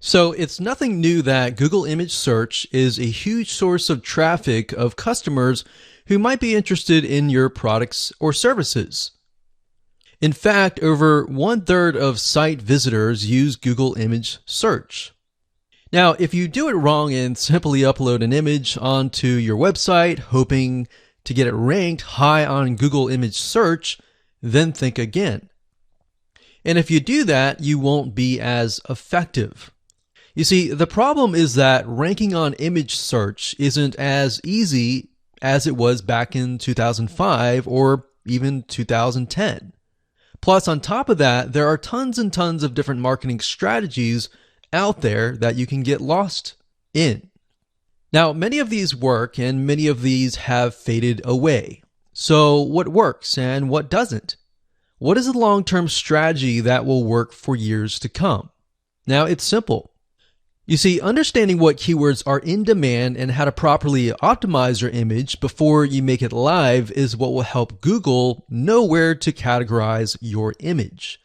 So it's nothing new that Google image search is a huge source of traffic of customers who might be interested in your products or services. In fact, over 1/3 of site visitors use Google image search. Now, if you do it wrong and simply upload an image onto your website, hoping to get it ranked high on Google image search, then think again. And if you do that, you won't be as effective. You see, the problem is that ranking on image search isn't as easy as it was back in 2005 or even 2010. Plus, on top of that, there are tons and tons of different marketing strategies out there that you can get lost in. Now, many of these work and many of these have faded away. So what works and what doesn't? What is a long-term strategy that will work for years to come? Now, it's simple. You see, understanding what keywords are in demand and how to properly optimize your image before you make it live is what will help Google know where to categorize your image.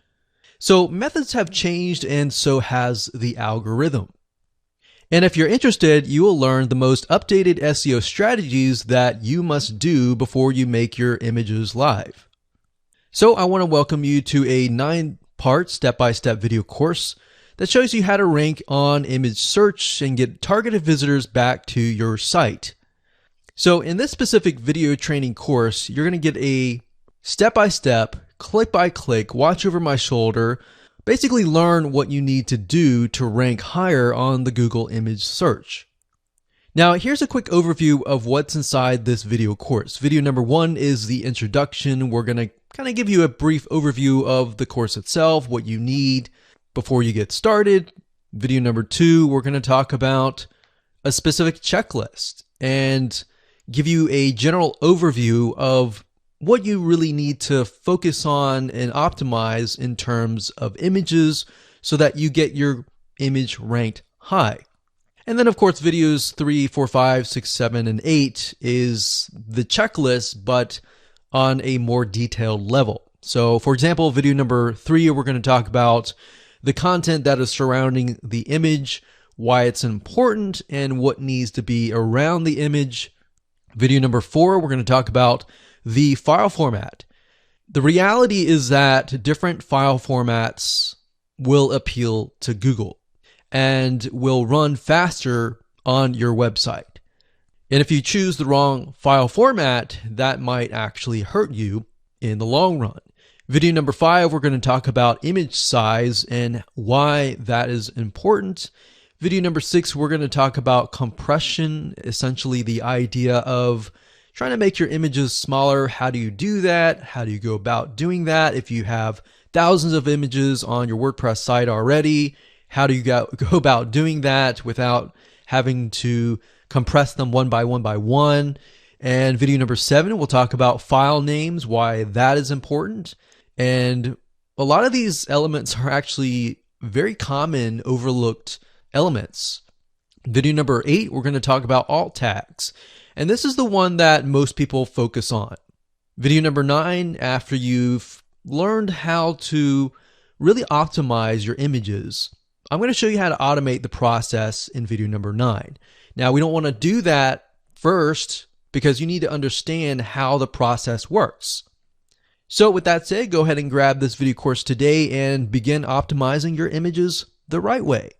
So methods have changed and so has the algorithm. And if you're interested, you will learn the most updated SEO strategies that you must do before you make your images live. So I want to welcome you to a 9-part step-by-step video course that shows you how to rank on image search and get targeted visitors back to your site. So in this specific video training course, you're going to get a step-by-step, click-by-click, watch over my shoulder, basically learn what you need to do to rank higher on the Google image search. Now, here's a quick overview of what's inside this video course. Video number 1 is the introduction. We're going to kind of give you a brief overview of the course itself, what you need before you get started. Video number 2, we're going to talk about a specific checklist and give you a general overview of what you really need to focus on and optimize in terms of images so that you get your image ranked high. And then, of course, videos 3, 4, 5, 6, 7, and 8 is the checklist, but on a more detailed level. So, for example, video number 3, we're going to talk about the content that is surrounding the image, why it's important, and what needs to be around the image. Video number 4, we're going to talk about the file format. The reality is that different file formats will appeal to Google and will run faster on your website. And if you choose the wrong file format, that might actually hurt you in the long run. Video number 5, we're going to talk about image size and why that is important. Video number 6, we're going to talk about compression, essentially the idea of trying to make your images smaller. How do you do that? How do you go about doing that? If you have thousands of images on your WordPress site already, how do you go about doing that without having to compress them one by one? And video number 7, we'll talk about file names, why that is important. And a lot of these elements are actually very common, overlooked elements. Video number 8, we're going to talk about alt tags. And this is the one that most people focus on. Video number 9, after you've learned how to really optimize your images, I'm going to show you how to automate the process in video number 9. Now, we don't want to do that first because you need to understand how the process works. So with that said, go ahead and grab this video course today and begin optimizing your images the right way.